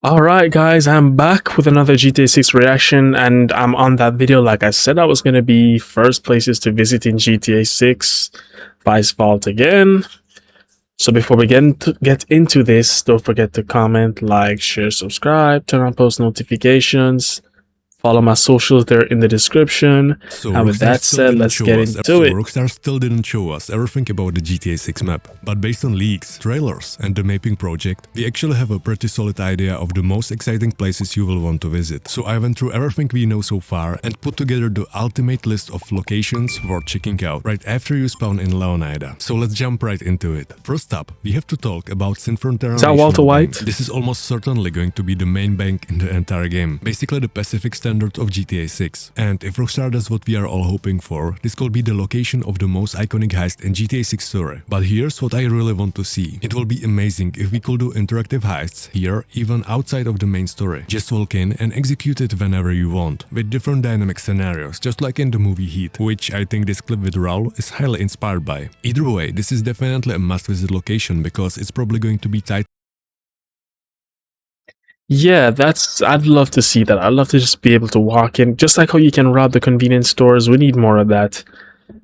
Alright guys, I'm back with another GTA 6 reaction, and I'm on that video like I said I was going to be first places to visit in GTA 6, Vice Vault again. So before we get into this, don't forget to comment, like, share, subscribe, turn on post notifications. Follow my socials there in the description. So And with that said, let's get into it. Rockstar still didn't show us everything about the GTA 6 map, but based on leaks, trailers and the mapping project, we actually have a pretty solid idea of the most exciting places you will want to visit. So I went through everything we know so far and put together the ultimate list of locations worth checking out right after you spawn in Leonida. So let's jump right into it. First up, we have to talk about San Frontier. Is that Walter White? This is almost certainly going to be the main bank in the entire game, basically the Pacific Standard of GTA 6. And if Rockstar does what we are all hoping for, this could be the location of the most iconic heist in GTA 6 story. But here's what I really want to see. It will be amazing if we could do interactive heists here, even outside of the main story. Just walk in and execute it whenever you want, with different dynamic scenarios, just like in the movie Heat, which I think this clip with Raul is highly inspired by. Either way, this is definitely a must-visit location because it's probably going to be tight. Yeah, I'd love to see that. I'd love to just be able to walk in, just like how you can rob the convenience stores. We need more of that.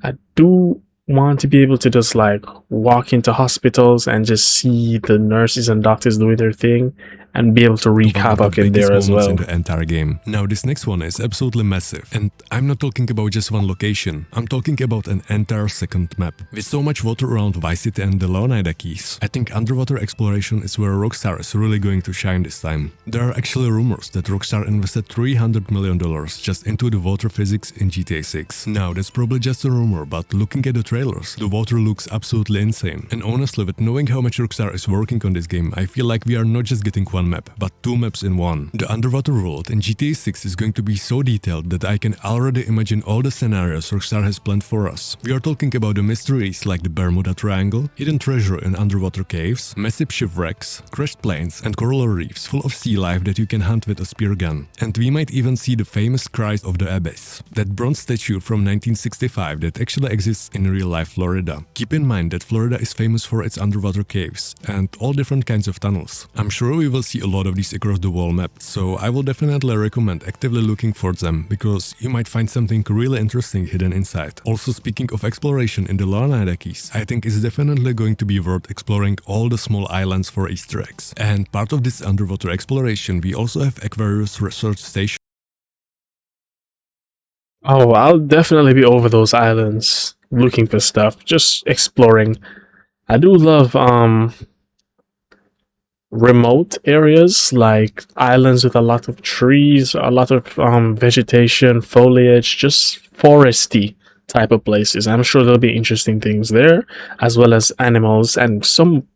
I do want to be able to just like walk into hospitals and just see the nurses and doctors doing their thing and be able to wreak havoc in there as well. In the entire game. Now this next one is absolutely massive, and I'm not talking about just one location. I'm talking about an entire second map. With so much water around Vice City and the Leonida Keys, I think underwater exploration is where Rockstar is really going to shine this time. There are actually rumors that Rockstar invested $300 million just into the water physics in GTA 6. Now that's probably just a rumor, but looking at the trailers, the water looks absolutely insane. And honestly, with knowing how much Rockstar is working on this game, I feel like we are not just getting one map, but two maps in one. The underwater world in GTA 6 is going to be so detailed that I can already imagine all the scenarios Rockstar has planned for us. We are talking about the mysteries like the Bermuda Triangle, hidden treasure in underwater caves, massive shipwrecks, crashed planes and coral reefs full of sea life that you can hunt with a spear gun. And we might even see the famous Cries of the Abyss, that bronze statue from 1965 that actually exists in real-life Florida. Keep in mind that Florida is famous for its underwater caves and all different kinds of tunnels. I'm sure we will see a lot of these across the wall map, so I will definitely recommend actively looking for them, because you might find something really interesting hidden inside. Also, speaking of exploration in the Leonida Keys, I think it's definitely going to be worth exploring all the small islands for Easter eggs. And part of this underwater exploration, we also have Aquarius Research Station. Oh, I'll definitely be over those islands looking for stuff, just exploring. I do love remote areas, like islands with a lot of trees, a lot of vegetation, foliage, just foresty type of places. I'm sure there'll be interesting things there, as well as animals and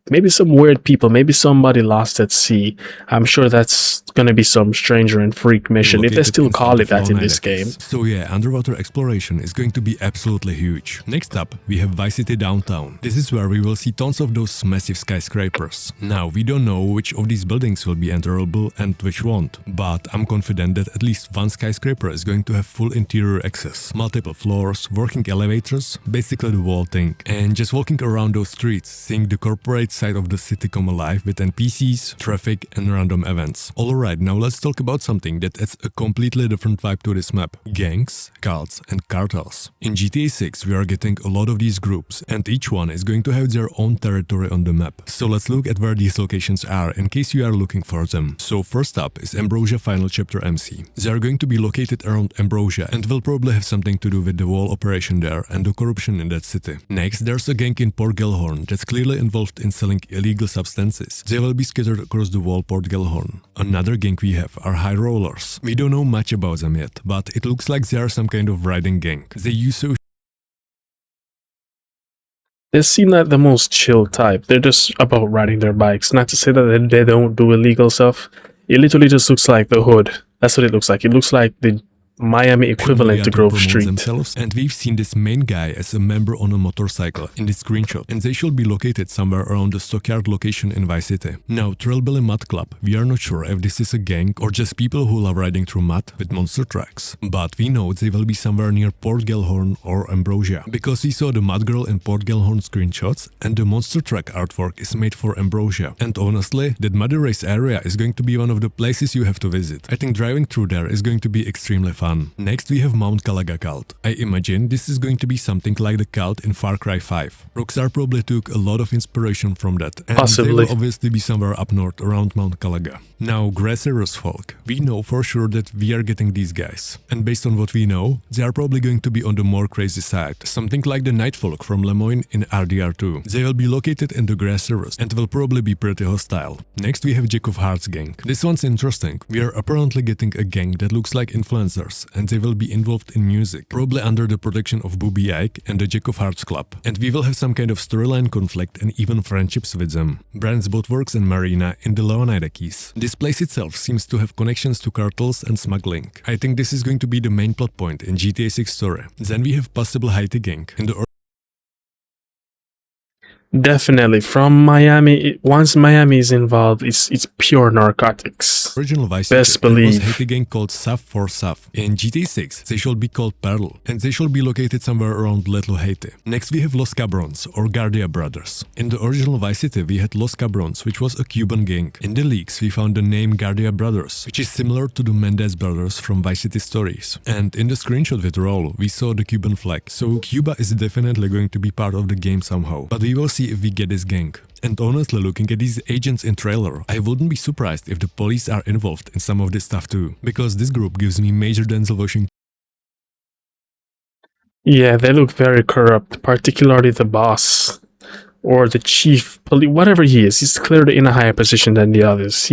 maybe some weird people, maybe somebody lost at sea. I'm sure that's gonna be some stranger and freak mission, if they still call it that in this game. So yeah, underwater exploration is going to be absolutely huge. Next up, we have Vice City downtown. This is where we will see tons of those massive skyscrapers. Now, we don't know which of these buildings will be enterable and which won't, but I'm confident that at least one skyscraper is going to have full interior access, multiple floors, working elevators, basically the whole thing. And just walking around those streets, seeing the corporate side of the city come alive with NPCs, traffic and random events. Alright, now let's talk about something that adds a completely different vibe to this map: gangs, cults and cartels. In GTA 6 we are getting a lot of these groups, and each one is going to have their own territory on the map. So let's look at where these locations are in case you are looking for them. So first up is Ambrosia Final Chapter MC. They are going to be located around Ambrosia and will probably have something to do with the whole operation there and the corruption in that city. Next, there's a gang in Port Gellhorn that's clearly involved in selling illegal substances. They will be scattered across the whole Port Gellhorn. Another gang we have are High Rollers. We don't know much about them yet, but it looks like they are some kind of riding gang. They seem like the most chill type. They're just about riding their bikes. Not to say that they don't do illegal stuff. It literally just looks like the hood. That's what it looks like. It looks like the Miami equivalent to Leonida Grove promotes Street. themselves, and we've seen this main guy as a member on a motorcycle in this screenshot, and they should be located somewhere around the stockyard location in Vice City. Now, Trailbilly Mud Club, we are not sure if this is a gang or just people who love riding through mud with monster trucks, but we know they will be somewhere near Port Gellhorn or Ambrosia, because we saw the Mud Girl in Port Gellhorn screenshots, and the monster truck artwork is made for Ambrosia. And honestly, that muddy race area is going to be one of the places you have to visit. I think driving through there is going to be extremely fun. Next we have Mount Calaga Cult. I imagine this is going to be something like the cult in Far Cry 5. Rockstar probably took a lot of inspiration from that, and Possibly. they will obviously be somewhere up north around Mount Calaga. Now, Gracerus folk. We know for sure that we are getting these guys, and based on what we know, they are probably going to be on the more crazy side. Something like the Nightfolk from Lemoyne in RDR2. They will be located in the Gracerus and will probably be pretty hostile. Next we have Jack of Hearts gang. This one's interesting. We are apparently getting a gang that looks like influencers, and they will be involved in music, probably under the protection of Booby Ike and the Jack of Hearts club. And we will have some kind of storyline conflict and even friendships with them. Brands Boatworks and Marina in the Leonida Keys. This place itself seems to have connections to cartels and smuggling. I think this is going to be the main plot point in GTA 6 story. Then we have possible Haiti gang in the Definitely. From Miami, once Miami is involved, it's pure narcotics. original Vice Best City, there was believe. a Haiti gang called Saf for Saf. In GTA 6, they should be called Perl, and they should be located somewhere around Little Haiti. Next we have Los Cabrons, or Guardia Brothers. In the original Vice City, we had Los Cabrons, which was a Cuban gang. In the leaks, we found the name Guardia Brothers, which is similar to the Mendez brothers from Vice City stories. And in the screenshot with Roll, we saw the Cuban flag. So Cuba is definitely going to be part of the game somehow. But we will see if we get this gang. And honestly, looking at these agents in trailer, I wouldn't be surprised if the police are involved in some of this stuff too, because this group gives me major Denzel Washington Yeah, they look very corrupt, particularly the boss or the chief police, whatever he is. He's clearly in a higher position than the others.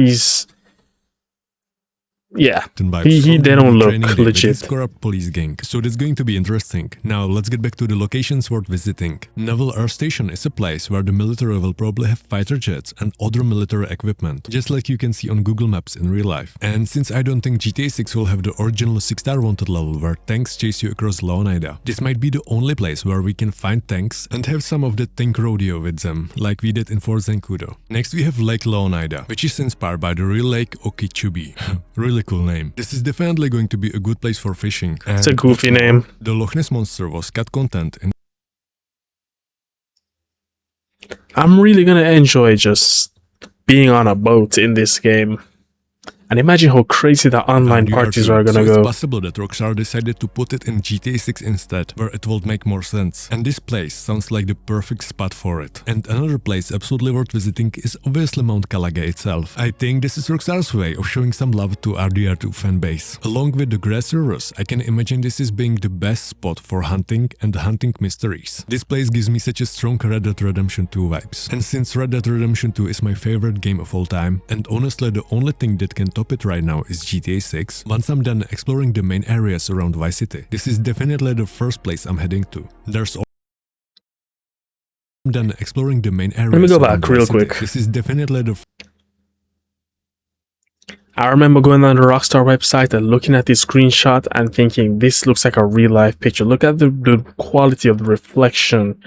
Yeah, vibes. they don't look Training day with legit. this corrupt police gang, so that's going to be interesting. Now let's get back to the locations worth visiting. Naval Air Station is a place where the military will probably have fighter jets and other military equipment, just like you can see on Google Maps in real life. And since I don't think GTA 6 will have the original 6-star wanted level where tanks chase you across Leonida, this might be the only place where we can find tanks and have some of the tank rodeo with them, like we did in Fort Zancudo. Next we have Lake Leonida, which is inspired by the real lake Okeechobee. Really cool name. This is definitely going to be a good place for fishing. It's a goofy name. The Loch Ness Monster was cut content in I'm really gonna enjoy just being on a boat in this game. And imagine how crazy the online parties are gonna so go. it's possible that Rockstar decided to put it in GTA 6 instead, where it would make more sense. And this place sounds like the perfect spot for it. And another place absolutely worth visiting is obviously Mount Calaga itself. I think this is Rockstar's way of showing some love to RDR2 fanbase. Along with the Gracerus, I can imagine this is being the best spot for hunting and hunting mysteries. This place gives me such a strong Red Dead Redemption 2 vibes. And since Red Dead Redemption 2 is my favorite game of all time, and honestly the only thing that can top it right now is GTA 6, once I'm done exploring the main areas around Vice City, this is definitely the first place I'm heading to. There's done exploring the main areas. Let me go around back Vice real City. quick. This is definitely the I remember going on the Rockstar website and looking at this screenshot and thinking, this looks like a real life picture. Look at the quality of the reflection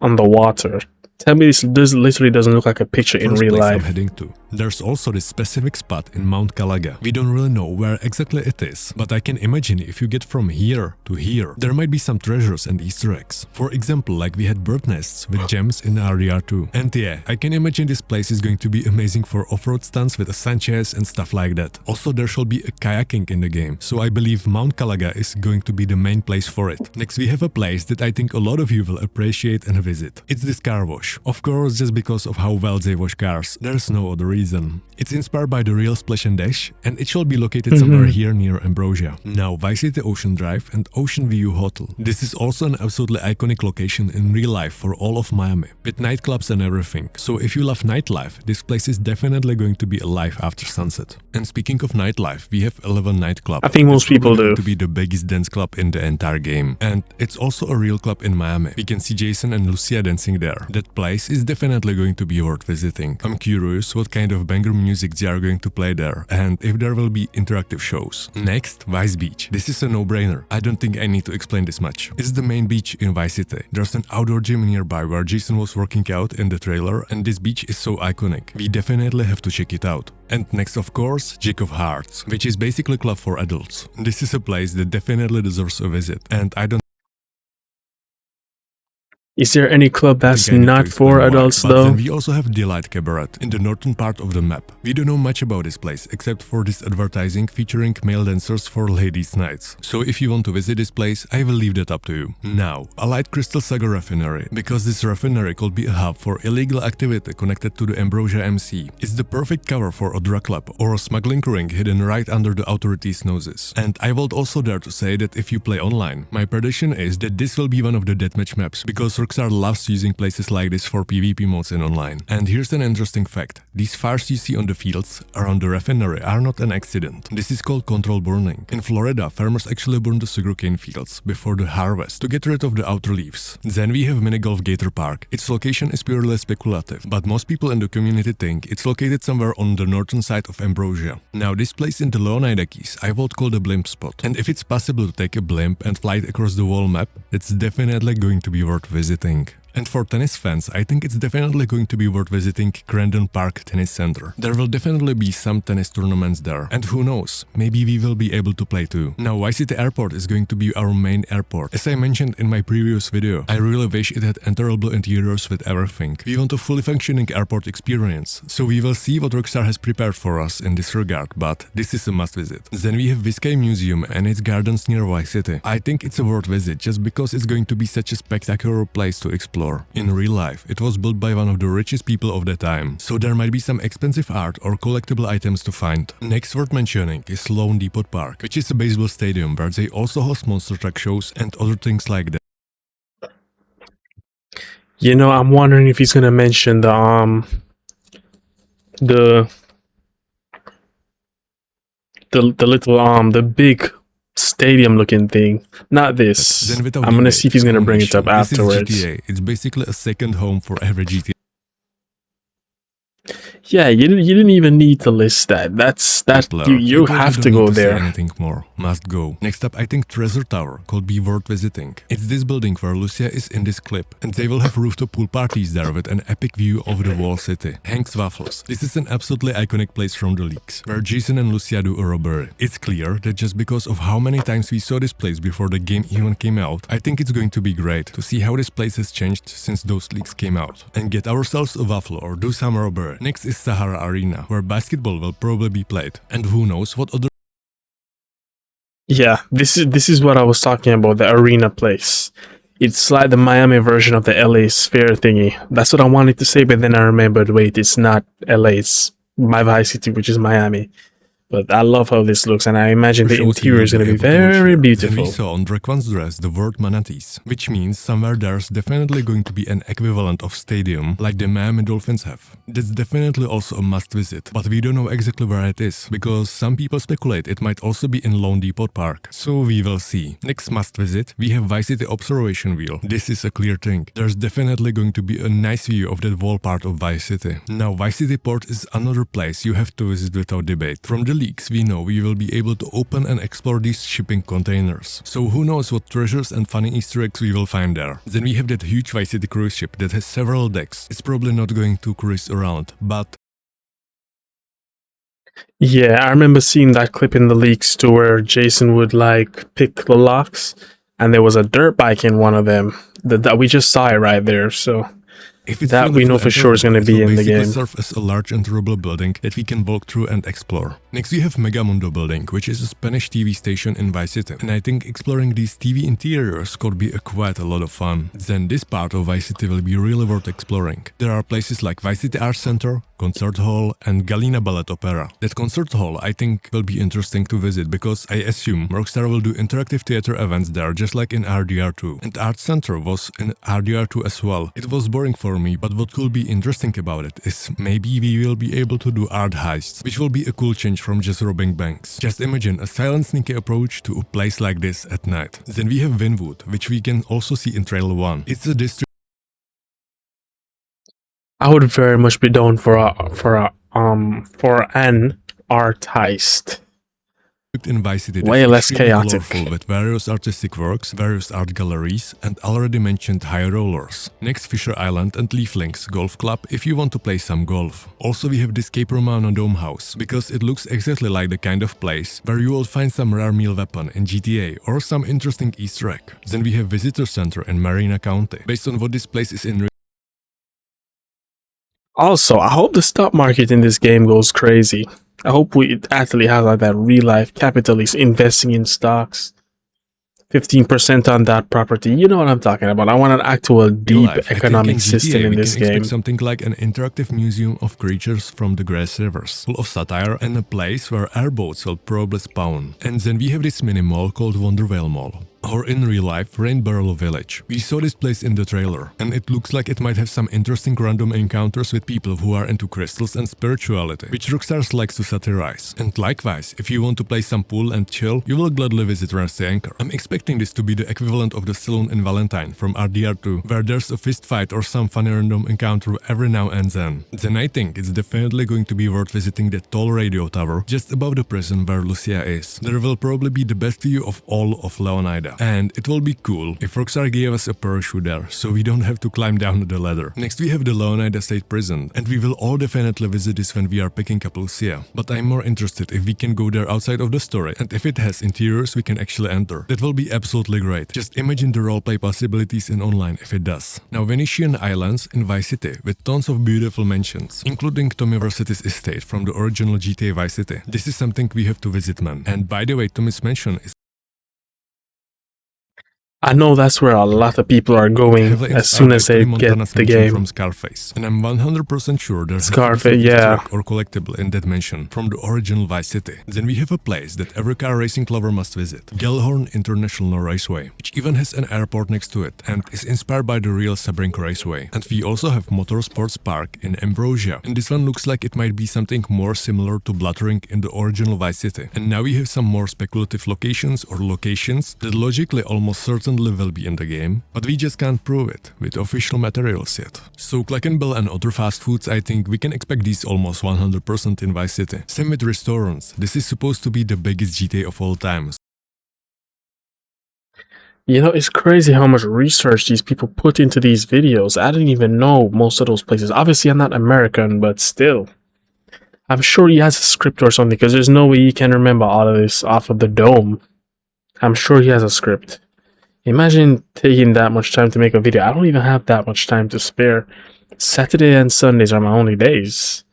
on the water. Tell me this literally doesn't look like a picture in first real place I'm life. heading to. There's also this specific spot in Mount Calaga. We don't really know where exactly it is, but I can imagine if you get from here to here, there might be some treasures and Easter eggs. For example, like we had bird nests with gems in RDR2. And yeah, I can imagine this place is going to be amazing for off-road stunts with a Sanchez and stuff like that. Also, there shall be a kayaking in the game, so I believe Mount Calaga is going to be the main place for it. Next, we have a place that I think a lot of you will appreciate and visit. It's this car wash. Of course, just because of how well they wash cars, there's no other reason. It's inspired by the real Splash and Dash, and it shall be located somewhere here near Ambrosia. Now, Vice City Ocean Drive and Ocean View Hotel. This is also an absolutely iconic location in real life for all of Miami, with nightclubs and everything. So if you love nightlife, this place is definitely going to be alive after sunset. And speaking of nightlife, we have 11 nightclub. I think most people do. To be the biggest dance club in the entire game. And it's also a real club in Miami. We can see Jason and Lucia dancing there. That place is definitely going to be worth visiting. I'm curious what kind kind of banger music they are going to play there, and if there will be interactive shows. Next, Vice Beach. This is a no-brainer. I don't think I need to explain this much. It's the main beach in Vice City. There's an outdoor gym nearby where Jason was working out in the trailer, and this beach is so iconic. We definitely have to check it out. And next, of course, Jack of Hearts, which is basically a club for adults. This is a place that definitely deserves a visit, and I don't Is there any club that's think I need to not explain for why. adults But though? then we also have Delight Cabaret in the northern part of the map. We don't know much about this place except for this advertising featuring male dancers for ladies' nights. So if you want to visit this place, I will leave that up to you. Now, Allied Crystal Saga Refinery, because this refinery could be a hub for illegal activity connected to the Ambrosia MC. It's the perfect cover for a drug lab or a smuggling ring hidden right under the authorities' noses. And I would also dare to say that if you play online, my prediction is that this will be one of the deathmatch maps, because Rockstar loves using places like this for PvP modes in online. And here's an interesting fact. These fires you see on the fields around the refinery are not an accident. This is called control burning. In Florida, farmers actually burn the sugarcane fields before the harvest to get rid of the outer leaves. Then we have Mini Golf Gator Park. Its location is purely speculative, but most people in the community think it's located somewhere on the northern side of Ambrosia. Now, this place in the Leonida Keys I would call the blimp spot. And if it's possible to take a blimp and fly it across the whole map, it's definitely going to be worth visiting. And for tennis fans, I think it's definitely going to be worth visiting Crandon Park Tennis Center. There will definitely be some tennis tournaments there. And who knows, maybe we will be able to play too. Now, Vice City Airport is going to be our main airport. As I mentioned in my previous video, I really wish it had enterable interiors with everything. We want a fully functioning airport experience. So we will see what Rockstar has prepared for us in this regard, but this is a must visit. Then we have Biscay Museum and its gardens near Vice City. I think it's a worth visit just because it's going to be such a spectacular place to explore. In real life, it was built by one of the richest people of the time, so there might be some expensive art or collectible items to find. Next worth mentioning is Lone Depot Park, which is a baseball stadium where they also host monster truck shows and other things like that. You know, I'm wondering if he's gonna mention the the little the big stadium looking thing. Not this. Then without I'm gonna debate, see if he's gonna bring it up this is afterwards. GTA. It's basically a second home for every GTA. Yeah, you didn't even need to list that. You Because have don't to need go say there. anything more. Must go. Next up, I think Treasure Tower could be worth visiting. It's this building where Lucia is in this clip, and they will have rooftop pool parties there with an epic view of the wall city. Hank's Waffles. This is an absolutely iconic place from the leaks, where Jason and Lucia do a robbery. It's clear that just because of how many times we saw this place before the game even came out, I think it's going to be great to see how this place has changed since those leaks came out, and get ourselves a waffle or do some robbery. Next is Sahara Arena, where basketball will probably be played, and who knows what other Yeah, this is what I was talking about, the arena place. It's like the Miami version of the LA Sphere thingy. That's what I wanted to say, but then I remembered, wait, it's not LA, it's my Vice City, which is Miami. But I love how this looks, and I imagine the shows we interior will is going to be able to watch very there. beautiful. Then we saw on Draquan's dress the word manatees, which means somewhere there's definitely going to be an equivalent of stadium like the Miami Dolphins have. That's definitely also a must visit, but we don't know exactly where it is, because some people speculate it might also be in Lone Depot Park, so we will see. Next must visit, we have Vice City Observation Wheel. This is a clear thing. There's definitely going to be a nice view of that wall part of Vice City. Now, Vice City Port is another place you have to visit without debate. From the leaks, we know we will be able to open and explore these shipping containers. So who knows what treasures and funny Easter eggs we will find there. Then we have that huge Vice City cruise ship that has several decks. It's probably not going to cruise around, but Yeah, I remember seeing that clip in the leaks too, where Jason would like pick the locks, and there was a dirt bike in one of them. That we just saw it right there. So if it's that really we know full for sure is going to it be will in the basically game. serve as a large and durable building that we can walk through and explore. Next we have Megamundo building, which is a Spanish TV station in Vice City, and I think exploring these TV interiors could be quite a lot of fun. Then this part of Vice City will be really worth exploring. There are places like Vice City Art Center, Concert Hall, and Galina Ballet Opera. That Concert Hall I think will be interesting to visit because I assume Rockstar will do interactive theater events there just like in RDR2. And Art Center was in RDR2 as well. It was boring for me, but what could be interesting about it is maybe we will be able to do art heists, which will be a cool change from just robbing banks. Just imagine a silent sneaky approach to a place like this at night. Then we have Winwood, which we can also see in Trailer 1. It's a district I would very much be down for for an artist. In Vice City Way that's less extremely chaotic. colorful with various artistic works, various art galleries, and already mentioned high rollers. Next, Fisher Island and Leaf Links Golf Club if you want to play some golf. Also, we have this Cape Romano Dome House, because it looks exactly like the kind of place where you will find some rare meal weapon in GTA or some interesting Easter egg. Then we have Visitor Center in Marina County. Based on what this place is in Also, I hope the stock market in this game goes crazy. I hope we actually have like that real life capitalist investing in stocks. 15% on that property. You know what I'm talking about. I want an actual deep life, economic I think in system GTA in we this can expect game. something like an interactive museum of creatures from the grass rivers, full of satire and a place where airboats will probably spawn. And then we have this mini mall called Wondervale Mall. Or in real life, Rain Barrel Village. We saw this place in the trailer, and it looks like it might have some interesting random encounters with people who are into crystals and spirituality, which Rockstar likes to satirize. And likewise, if you want to play some pool and chill, you will gladly visit Rusty Anchor. I'm expecting this to be the equivalent of the saloon in Valentine from RDR2, where there's a fist fight or some funny random encounter every now and then. Then I think it's definitely going to be worth visiting the tall radio tower just above the prison where Lucia is. There will probably be the best view of all of Leonida. And it will be cool if Rockstar gave us a parachute there, so we don't have to climb down the ladder. Next we have the Leonida State Prison, and we will all definitely visit this when we are picking up Lucia. But I'm more interested if we can go there outside of the story, and if it has interiors we can actually enter. That will be absolutely great. Just imagine the roleplay possibilities in online if it does. Now Venetian Islands in Vice City with tons of beautiful mansions, including Tommy Vercetti's estate from the original GTA Vice City. This is something we have to visit, man. And by the way, Tommy's mansion is I know that's where a lot of people are going as soon as they get the game. From Scarface, and I'm 100% sure there's Scarface, yeah, or collectible in that mansion from the original Vice City. Then we have a place that every car racing lover must visit, Gellhorn International Raceway, which even has an airport next to it and is inspired by the real Sebring Raceway. And we also have Motorsports Park in Ambrosia, and this one looks like it might be something more similar to Bloodring in the original Vice City. And now we have some more speculative locations that logically almost certainly will be in the game, but we just can't prove it with official materials yet. So Clackenbill and other fast foods, I think we can expect these almost 100% in Vice City. Same with restaurants. This is supposed to be the biggest GTA of all time. You know, it's crazy how much research these people put into these videos. I didn't even know most of those places. Obviously, I'm not American, but still. I'm sure he has a script or something, because there's no way he can remember all of this off of the dome. I'm sure he has a script. Imagine taking that much time to make a video. I don't even have that much time to spare. Saturday and Sundays are my only days.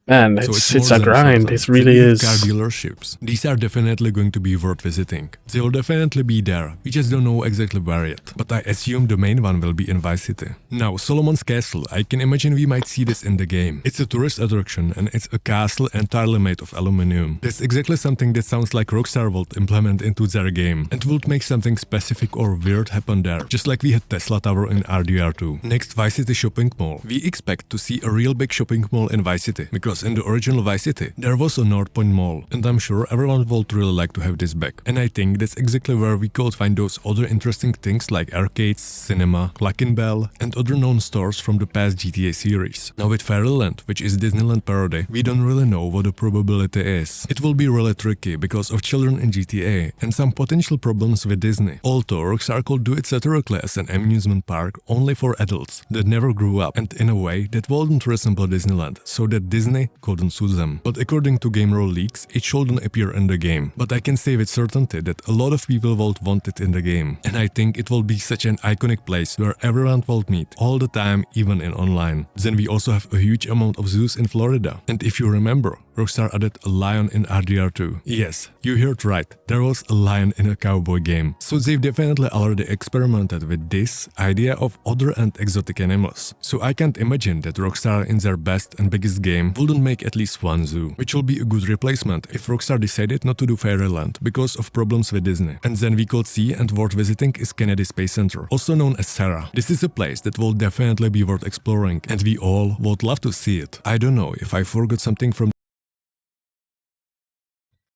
Man, it's a grind. It really is. Car dealerships. These are definitely going to be worth visiting. They will definitely be there. We just don't know exactly where yet. But I assume the main one will be in Vice City. Now, Solomon's Castle. I can imagine we might see this in the game. It's a tourist attraction and it's a castle entirely made of aluminum. That's exactly something that sounds like Rockstar would implement into their game and would make something specific or weird happen there. Just like we had Tesla Tower in RDR2. Next, Vice City Shopping Mall. We expect to see a real big shopping mall in Vice City because in the original Vice City, there was a North Point Mall, and I'm sure everyone would really like to have this back. And I think that's exactly where we could find those other interesting things like arcades, cinema, Clackenbell, and other known stores from the past GTA series. Now with Fairyland, which is Disneyland parody, we don't really know what the probability is. It will be really tricky because of children in GTA and some potential problems with Disney. Although Rockstar could do it satirically as an amusement park only for adults that never grew up, and in a way that wouldn't resemble Disneyland, so that Disney couldn't sue them. But according to game roll leaks, it shouldn't appear in the game. But I can say with certainty that a lot of people will want it in the game. And I think it will be such an iconic place where everyone will meet all the time, even in online. Then we also have a huge amount of zoos in Florida. And if you remember, Rockstar added a lion in RDR2. Yes, you heard right, there was a lion in a cowboy game. So they've definitely already experimented with this idea of other and exotic animals. So I can't imagine that Rockstar in their best and biggest game wouldn't make at least one zoo, which will be a good replacement if Rockstar decided not to do Fairyland because of problems with Disney. And then we could see and worth visiting is Kennedy Space Center, also known as Sarah. This is a place that will definitely be worth exploring, and we all would love to see it. I don't know if I forgot something from.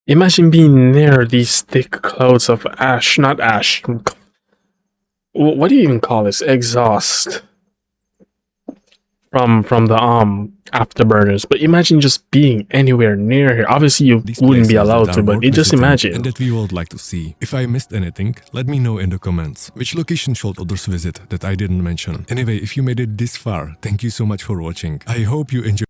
Imagine being near these thick clouds of ash, not ash. What do you even call this? Exhaust from the afterburners. But imagine just being anywhere near here. Obviously, you these wouldn't be places allowed that to, are but worth you just visiting imagine. and that we would like to see. If I missed anything, let me know in the comments. Which location should others visit that I didn't mention? Anyway, if you made it this far, thank you so much for watching. I hope you enjoyed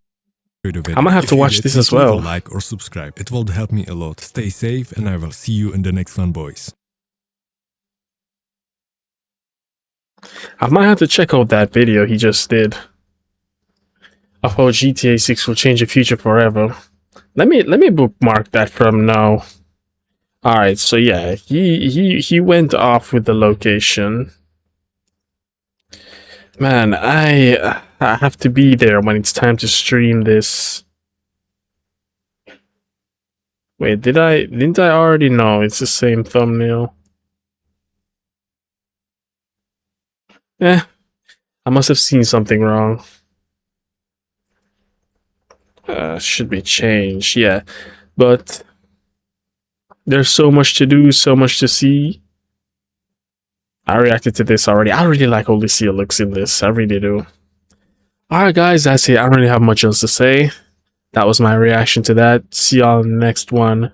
the video. I might have If to you watch did, this please as leave well. a like or subscribe. It will help me a lot. Stay safe and I will see you in the next one, boys. I might have to check out that video he just did of how GTA 6 will change the future forever. Let me bookmark that from now. All right, so yeah, he went off with the location. Man, I have to be there when it's time to stream this. Wait, didn't I already know it's the same thumbnail? Eh, I must have seen something wrong. Should be changed, yeah. But there's so much to do, so much to see. I reacted to this already. I really like how Lucia looks in this. I really do. Alright guys, that's it. I don't really have much else to say. That was my reaction to that. See y'all in the next one.